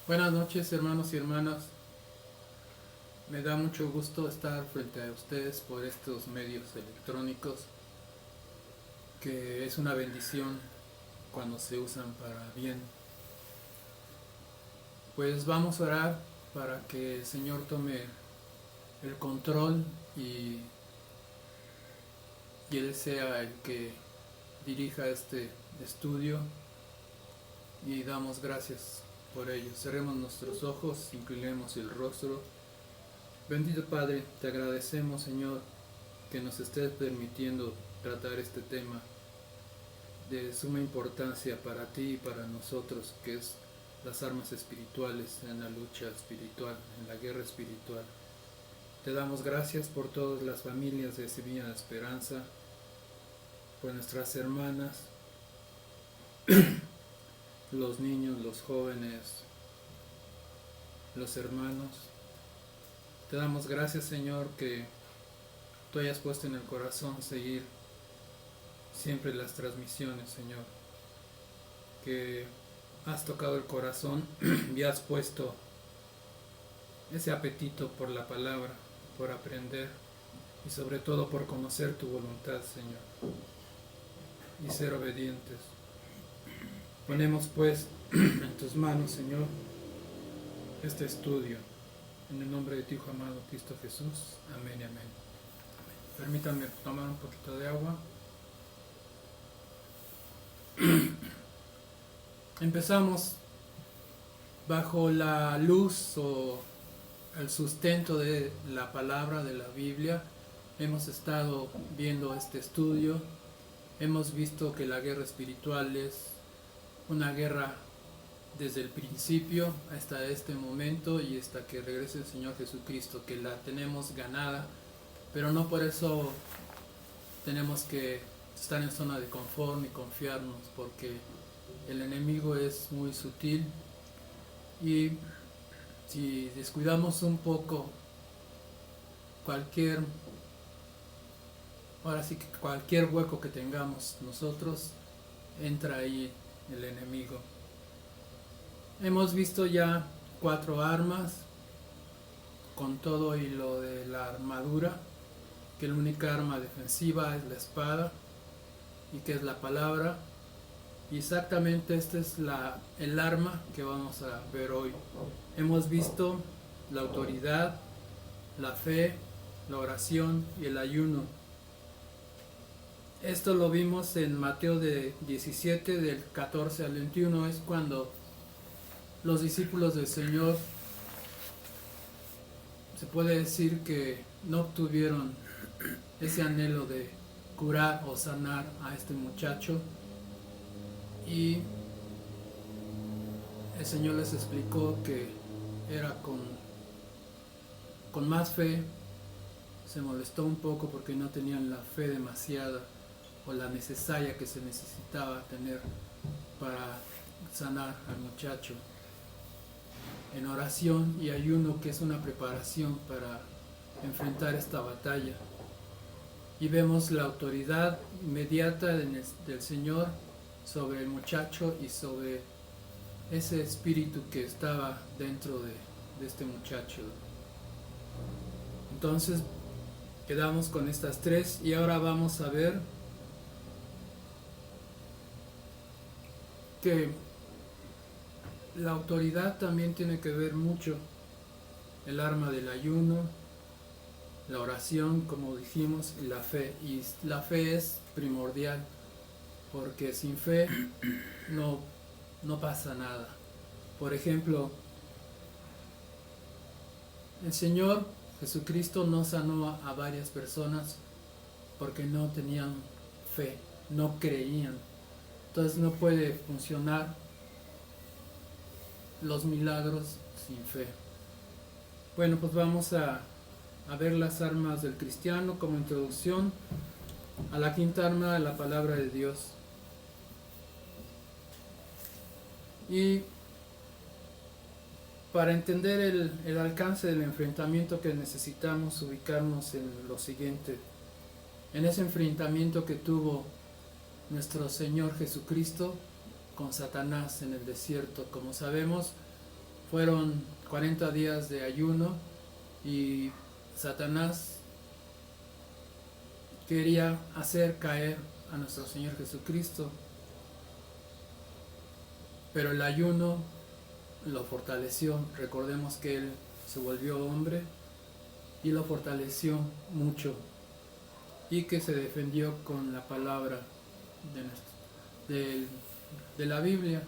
Buenas noches, hermanos y hermanas. Me da mucho gusto estar frente a ustedes por estos medios electrónicos, que es una bendición cuando se usan para bien. Pues vamos a orar para que el Señor tome el control y, y Él sea el que dirija este estudio, y damos gracias por ello. Cerremos nuestros ojos, inclinemos el rostro. Bendito Padre, te agradecemos, Señor, que nos estés permitiendo tratar este tema de suma importancia para ti y para nosotros, que es las armas espirituales en la lucha espiritual, en la guerra espiritual. Te damos gracias por todas las familias de Semilla de Esperanza, por nuestras hermanas, los niños, los jóvenes, los hermanos. Te damos gracias, Señor, que tú hayas puesto en el corazón seguir siempre las transmisiones, Señor, que has tocado el corazón y has puesto ese apetito por la palabra, por aprender y sobre todo por conocer tu voluntad, Señor, y ser obedientes. Ponemos pues en tus manos, Señor, este estudio, en el nombre de tu Hijo amado Cristo Jesús. Amén y amén. Permítanme tomar un poquito de agua. Empezamos bajo la luz o el sustento de la palabra de la Biblia. Hemos estado viendo este estudio. Hemos visto que la guerra espiritual es una guerra desde el principio hasta este momento y hasta que regrese el Señor Jesucristo, que la tenemos ganada, pero no por eso tenemos que estar en zona de confort ni confiarnos, porque el enemigo es muy sutil y si descuidamos un poco ahora sí que cualquier hueco que tengamos nosotros, entra ahí el enemigo. Hemos visto ya 4 armas con todo y lo de la armadura, que la única arma defensiva es la espada y que es la palabra. Y exactamente esta es el arma que vamos a ver hoy. Hemos visto la autoridad, la fe, la oración y el ayuno. Esto lo vimos en Mateo 17, del 14 al 21. Es cuando los discípulos del Señor, se puede decir que no obtuvieron ese anhelo de curar o sanar a este muchacho, y el Señor les explicó que era con más fe. Se molestó un poco porque no tenían la fe demasiada o la necesaria que se necesitaba tener para sanar al muchacho. En oración y ayuno, que es una preparación para enfrentar esta batalla. Y vemos la autoridad inmediata del Señor sobre el muchacho y sobre ese espíritu que estaba dentro de este muchacho. Entonces quedamos con estas 3 y ahora vamos a ver que la autoridad también tiene que ver mucho. El arma del ayuno, la oración, como dijimos, y la fe. Y la fe es primordial, porque sin fe no pasa nada. Por ejemplo, el Señor Jesucristo no sanó a varias personas porque no tenían fe, no creían. Entonces no puede funcionar los milagros sin fe. Bueno, pues vamos a ver las armas del cristiano como introducción a la 5ª arma de la palabra de Dios. Y para entender el alcance del enfrentamiento que necesitamos ubicarnos en lo siguiente. En ese enfrentamiento que tuvo nuestro Señor Jesucristo con Satanás en el desierto. Como sabemos, fueron 40 días de ayuno y Satanás quería hacer caer a nuestro Señor Jesucristo, pero el ayuno lo fortaleció. Recordemos que Él se volvió hombre y lo fortaleció mucho, y que se defendió con la palabra de la Biblia,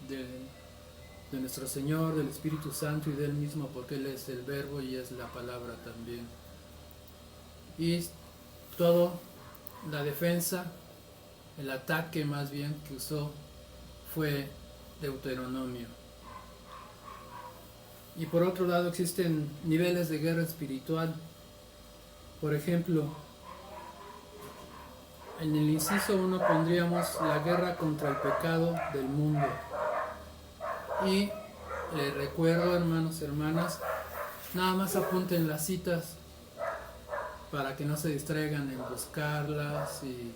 de nuestro Señor, del Espíritu Santo y de Él mismo, porque Él es el verbo y es la palabra también. Y todo la defensa, el ataque más bien que usó fue Deuteronomio. Y por otro lado existen niveles de guerra espiritual. Por ejemplo, en el inciso 1 pondríamos la guerra contra el pecado del mundo. Y les recuerdo, hermanos y hermanas, nada más apunten las citas para que no se distraigan en buscarlas y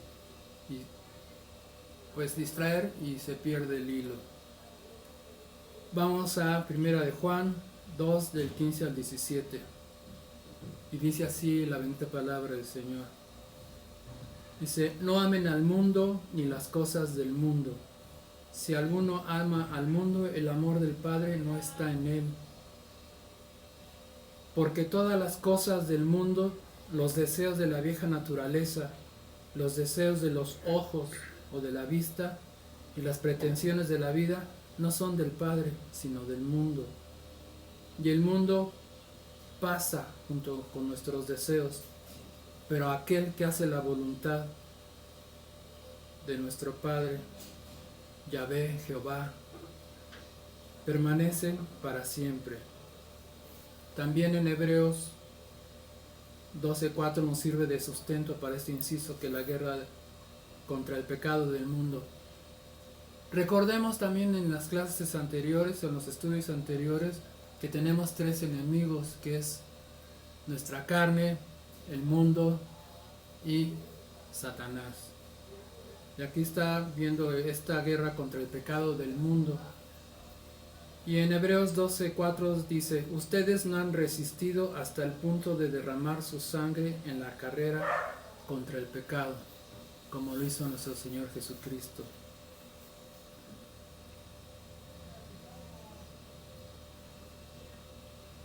pues distraer y se pierde el hilo. Vamos a Primera de Juan 2 del 15 al 17 y dice así la bendita palabra del Señor. Dice: no amen al mundo ni las cosas del mundo. Si alguno ama al mundo, el amor del Padre no está en él. Porque todas las cosas del mundo, los deseos de la vieja naturaleza, los deseos de los ojos o de la vista y las pretensiones de la vida no son del Padre, sino del mundo. Y el mundo pasa junto con nuestros deseos, pero aquel que hace la voluntad de nuestro Padre, Yahvé, Jehová, permanecen para siempre. También en Hebreos 12:4 nos sirve de sustento para este inciso, que la guerra contra el pecado del mundo. Recordemos también en las clases anteriores, en los estudios anteriores, que tenemos tres enemigos, que es nuestra carne, el mundo y Satanás. Y aquí está viendo esta guerra contra el pecado del mundo. Y en Hebreos 12:4 dice: ustedes no han resistido hasta el punto de derramar su sangre en la carrera contra el pecado, como lo hizo nuestro Señor Jesucristo.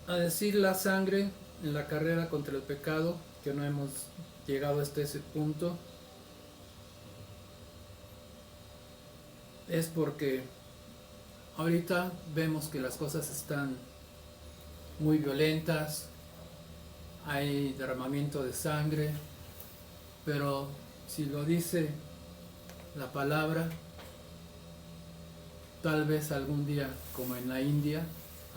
A decir la sangre en la carrera contra el pecado, que no hemos llegado hasta ese punto, es porque ahorita vemos que las cosas están muy violentas, hay derramamiento de sangre, pero si lo dice la palabra, tal vez algún día, como en la India,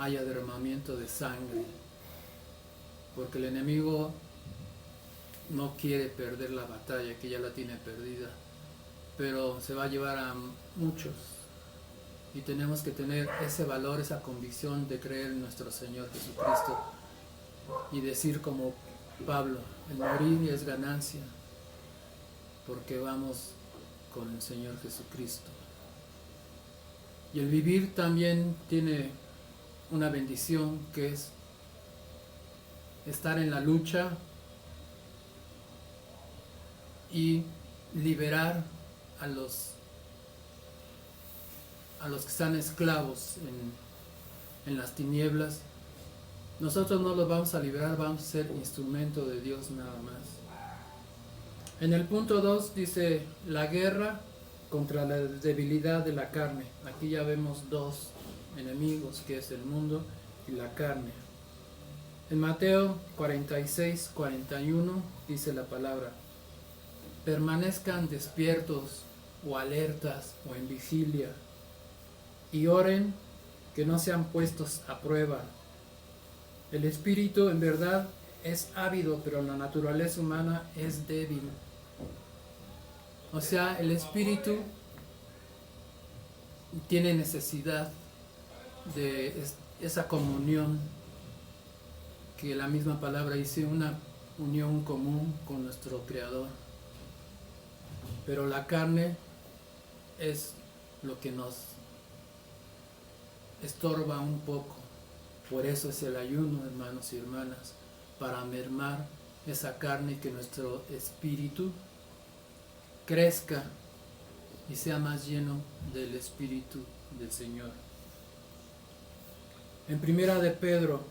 haya derramamiento de sangre, porque el enemigo no quiere perder la batalla, que ya la tiene perdida, pero se va a llevar a muchos, y tenemos que tener ese valor, esa convicción de creer en nuestro Señor Jesucristo y decir como Pablo: el morir es ganancia, porque vamos con el Señor Jesucristo. Y el vivir también tiene una bendición, que es estar en la lucha y liberar a los que están esclavos en las tinieblas. Nosotros no los vamos a liberar, vamos a ser instrumento de Dios nada más. En el punto 2 dice la guerra contra la debilidad de la carne. Aquí ya vemos dos enemigos, que es el mundo y la carne. En Mateo 46:41 dice la palabra: permanezcan despiertos o alertas o en vigilia, y oren que no sean puestos a prueba. El espíritu en verdad es ávido, pero la naturaleza humana es débil. O sea, el espíritu tiene necesidad de esa comunión, que la misma palabra dice, una unión común con nuestro Creador. Pero la carne es lo que nos estorba un poco Por eso es el ayuno, hermanos y hermanas, para mermar esa carne y que nuestro espíritu crezca y sea más lleno del Espíritu del Señor. En Primera de Pedro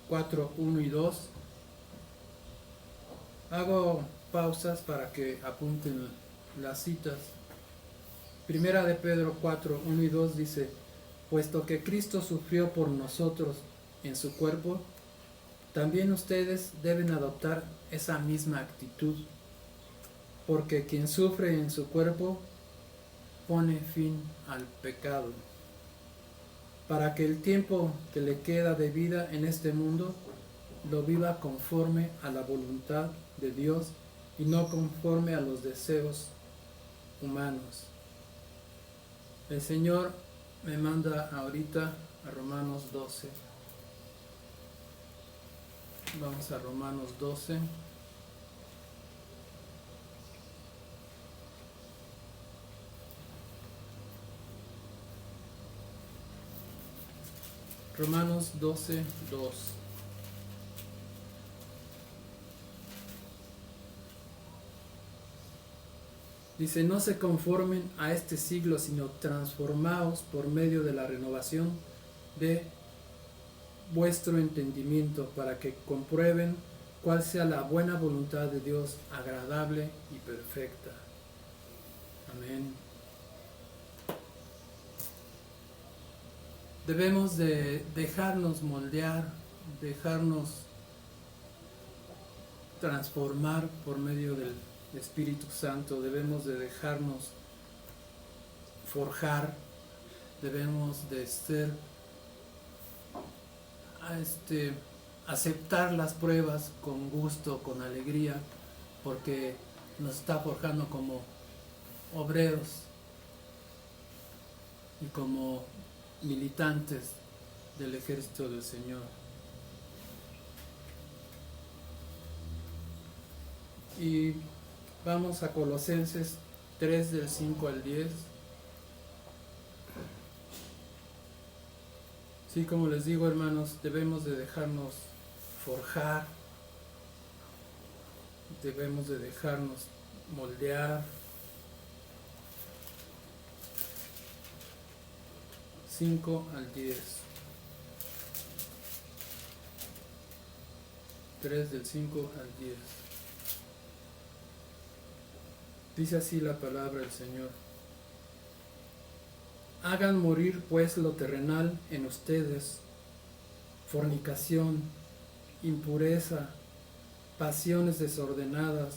4, 1 y 2, hago pausas para que apunten las citas. Primera de Pedro 4, 1 y 2 dice: puesto que Cristo sufrió por nosotros en su cuerpo, también ustedes deben adoptar esa misma actitud, porque quien sufre en su cuerpo pone fin al pecado, para que el tiempo que le queda de vida en este mundo lo viva conforme a la voluntad de Dios y no conforme a los deseos humanos. El Señor me manda ahorita a Romanos 12. Vamos a Romanos 12. Romanos 12, 2. Dice: no se conformen a este siglo, sino transformaos por medio de la renovación de vuestro entendimiento, para que comprueben cuál sea la buena voluntad de Dios, agradable y perfecta. Amén. Debemos de dejarnos moldear, dejarnos transformar por medio del Espíritu Santo. Debemos de dejarnos forjar, debemos de ser aceptar las pruebas con gusto, con alegría, porque nos está forjando como obreros y como militantes del ejército del Señor. Y vamos a Colosenses 3 del 5 al 10. Sí, como les digo, hermanos, debemos de dejarnos forjar, debemos de dejarnos moldear. 5 al 10. 3 del 5 al 10. Dice así la palabra del Señor: hagan morir pues lo terrenal en ustedes: fornicación, impureza, pasiones desordenadas,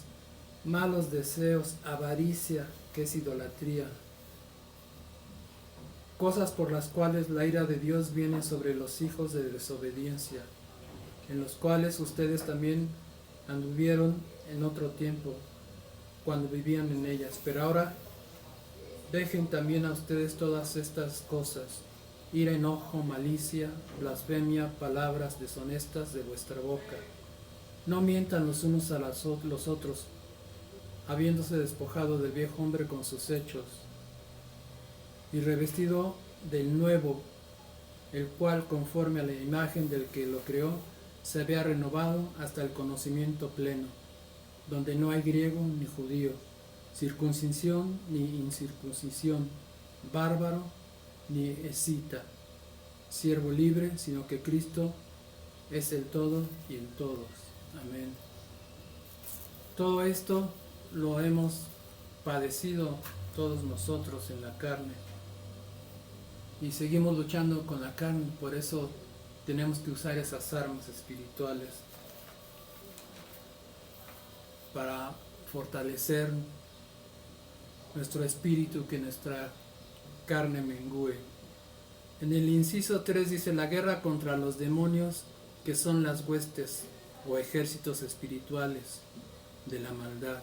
malos deseos, avaricia, que es idolatría, cosas por las cuales la ira de Dios viene sobre los hijos de desobediencia, en los cuales ustedes también anduvieron en otro tiempo, cuando vivían en ellas. Pero ahora dejen también a ustedes todas estas cosas: ira, enojo, malicia, blasfemia, palabras deshonestas de vuestra boca. No mientan los unos a los otros, habiéndose despojado del viejo hombre con sus hechos, y revestido del nuevo, el cual, conforme a la imagen del que lo creó, se había renovado hasta el conocimiento pleno, donde no hay griego ni judío, circuncisión ni incircuncisión, bárbaro ni escita, siervo libre, sino que Cristo es el todo y en todos. Amén. Todo esto lo hemos padecido todos nosotros en la carne y seguimos luchando con la carne. Por eso tenemos que usar esas armas espirituales para fortalecer nuestro espíritu, que nuestra carne mengüe. En el inciso 3 dice: la guerra contra los demonios, que son las huestes o ejércitos espirituales de la maldad.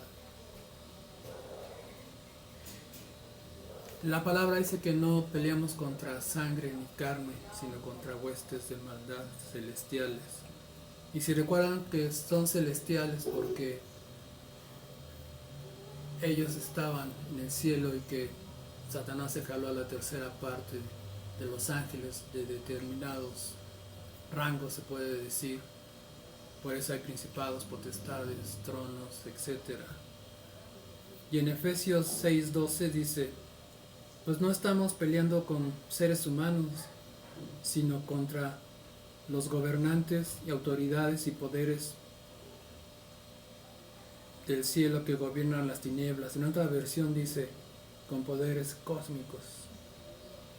La palabra dice que no peleamos contra sangre ni carne, sino contra huestes de maldad celestiales. Y si recuerdan que son celestiales porque ellos estaban en el cielo y que Satanás se jaló a la tercera parte de los ángeles de determinados rango, se puede decir. Por eso hay principados, potestades, tronos, etc. Y en Efesios 6:12 dice: pues no estamos peleando con seres humanos, sino contra los gobernantes y autoridades y poderes del cielo que gobiernan las tinieblas. En otra versión dice: con poderes cósmicos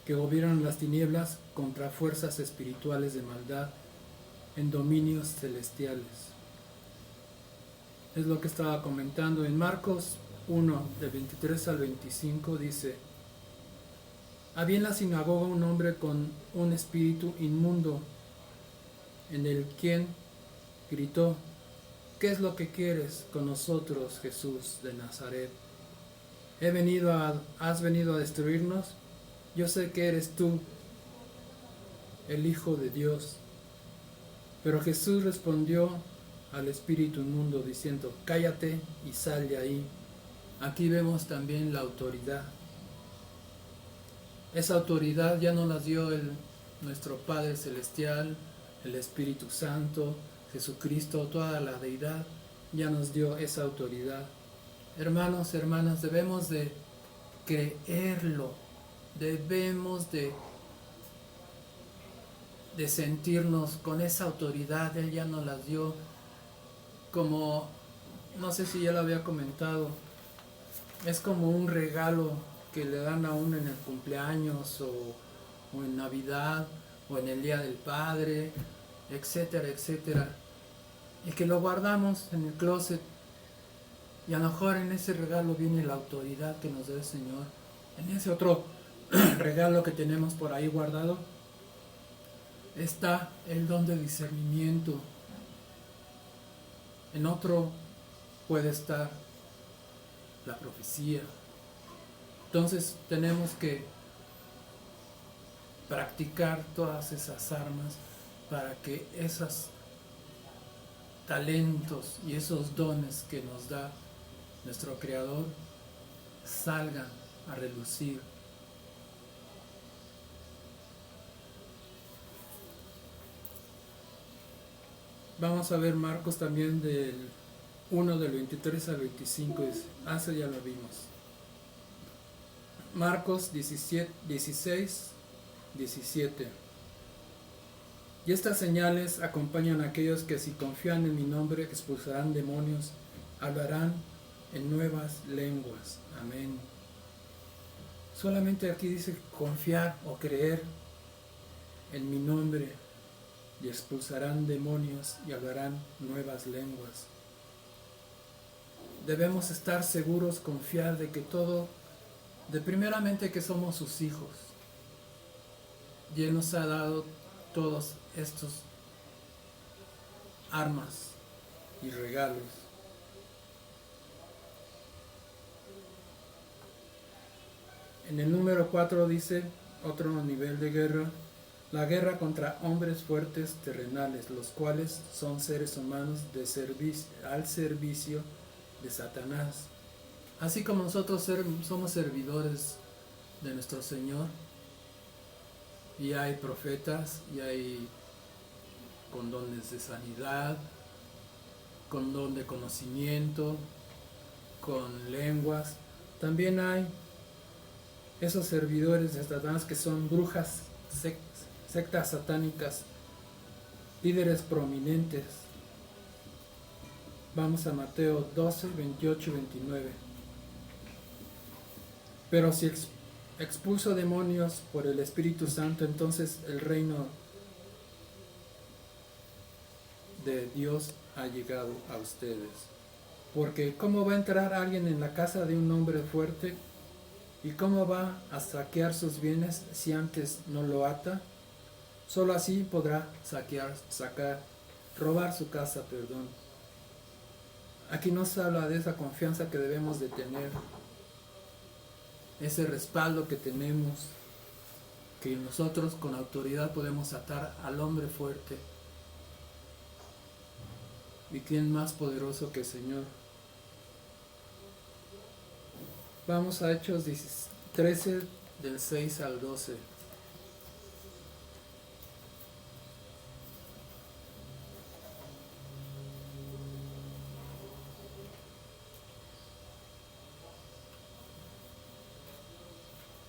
que gobiernan las tinieblas contra fuerzas espirituales de maldad en dominios celestiales. Es lo que estaba comentando en Marcos 1, del 23 al 25, dice: había en la sinagoga un hombre con un espíritu inmundo, en el quien gritó: ¿qué es lo que quieres con nosotros, Jesús de Nazaret? ¿Has venido a destruirnos? Yo sé que eres tú, el Hijo de Dios. Pero Jesús respondió al espíritu inmundo diciendo: cállate y sal de ahí. Aquí vemos también la autoridad. Esa autoridad ya nos la dio nuestro Padre Celestial, el Espíritu Santo, Jesucristo, toda la deidad ya nos dio esa autoridad. Hermanos, hermanas, debemos de creerlo, debemos de sentirnos con esa autoridad. Él ya nos la dio, como, no sé si ya lo había comentado, es como un regalo que le dan a uno en el cumpleaños o en Navidad o en el Día del Padre, etcétera, etcétera, y que lo guardamos en el closet, y a lo mejor en ese regalo viene la autoridad que nos da el Señor. En ese otro regalo que tenemos por ahí guardado está el don de discernimiento. En otro puede estar la profecía. Entonces tenemos que practicar todas esas armas para que esos talentos y esos dones que nos da nuestro Creador salgan a relucir. Vamos a ver Marcos también del 1 del 23 al 25. Eso ya lo vimos. Marcos 16, 17. Y estas señales acompañan a aquellos que, si confían en mi nombre, expulsarán demonios, hablarán en nuevas lenguas. Amén. Solamente aquí dice confiar o creer en mi nombre, y expulsarán demonios y hablarán nuevas lenguas. Debemos estar seguros, confiar de que todo, de primeramente que somos sus hijos, y Él nos ha dado todos estos armas y regalos. En el número 4 dice, otro nivel de guerra: la guerra contra hombres fuertes terrenales, los cuales son seres humanos al servicio de Satanás. Así como nosotros somos servidores de nuestro Señor, y hay profetas, y hay con dones de sanidad, con don de conocimiento, con lenguas, también hay esos servidores de Satanás que son brujas, sectas satánicas, líderes prominentes. Vamos a Mateo 12, 28 y 29. Pero si expulso demonios por el Espíritu Santo, entonces el reino de Dios ha llegado a ustedes. Porque ¿cómo va a entrar alguien en la casa de un hombre fuerte? ¿Y cómo va a saquear sus bienes si antes no lo ata? Solo así podrá robar su casa, perdón. Aquí nos habla de esa confianza que debemos de tener, ese respaldo que tenemos, que nosotros con autoridad podemos atar al hombre fuerte. ¿Y quién más poderoso que el Señor? Vamos a Hechos 13, del 6 al 12.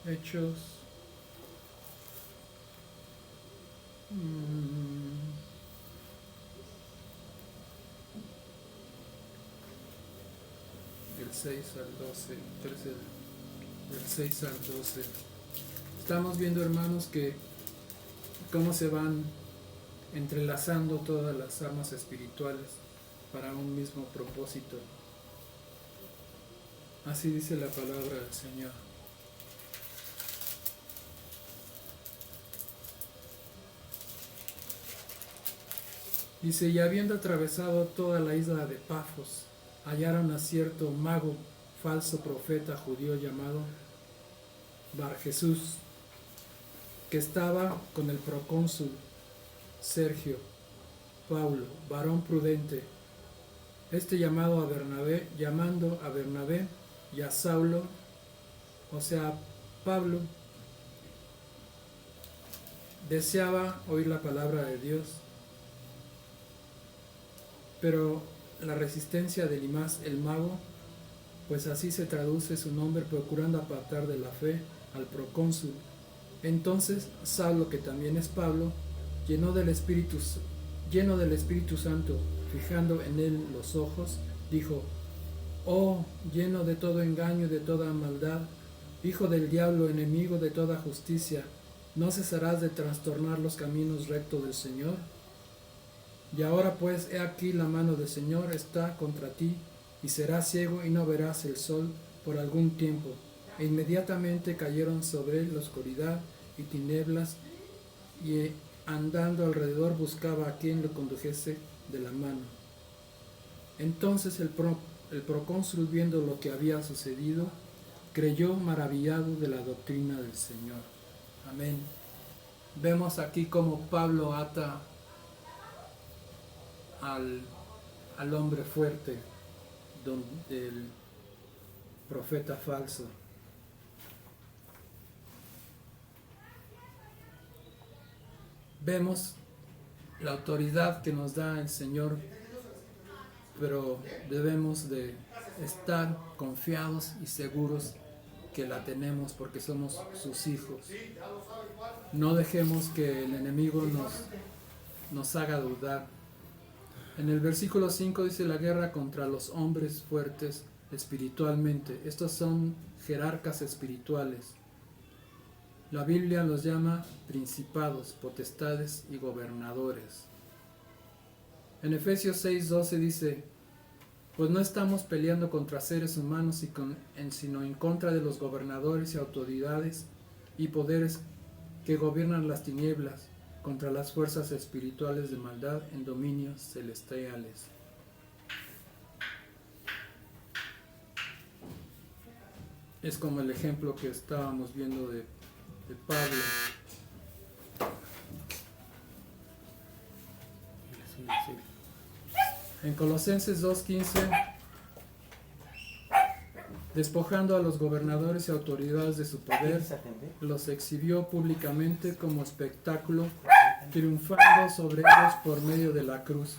Hechos. Del 6 al 12, del 6 al 12. Estamos viendo, hermanos, que cómo se van entrelazando todas las armas espirituales para un mismo propósito. Así dice la palabra del Señor. Dice, y habiendo atravesado toda la isla de Pafos, hallaron a cierto mago, falso profeta judío llamado Bar Jesús, que estaba con el procónsul Sergio Paulo, varón prudente, llamando a Bernabé y a Saulo, o sea, Pablo, deseaba oír la palabra de Dios, pero la resistencia de Elimas el mago, pues así se traduce su nombre, procurando apartar de la fe al procónsul. Entonces Saulo, que también es Pablo, lleno del Espíritu Santo, fijando en él los ojos, dijo: Oh, lleno de todo engaño y de toda maldad, hijo del diablo, enemigo de toda justicia, ¿no cesarás de trastornar los caminos rectos del Señor? Y ahora pues, he aquí la mano del Señor está contra ti, y serás ciego y no verás el sol por algún tiempo. E inmediatamente cayeron sobre él la oscuridad y tinieblas, y andando alrededor buscaba a quien lo condujese de la mano. Entonces el procónsul, viendo lo que había sucedido, creyó maravillado de la doctrina del Señor. Amén. Vemos aquí cómo Pablo ata al hombre fuerte del profeta falso. Vemos la autoridad que nos da el Señor, pero debemos de estar confiados y seguros que la tenemos porque somos sus hijos. No dejemos que el enemigo nos haga dudar. En el versículo 5 dice: la guerra contra los hombres fuertes espiritualmente. Estos son jerarcas espirituales. La Biblia los llama principados, potestades y gobernadores. En Efesios 6:12 dice: pues no estamos peleando contra seres humanos, sino en contra de los gobernadores y autoridades y poderes que gobiernan las tinieblas, contra las fuerzas espirituales de maldad en dominios celestiales. Es como el ejemplo que estábamos viendo de Pablo. En Colosenses 2:15, despojando a los gobernadores y autoridades de su poder, los exhibió públicamente como espectáculo, triunfando sobre ellos por medio de la cruz.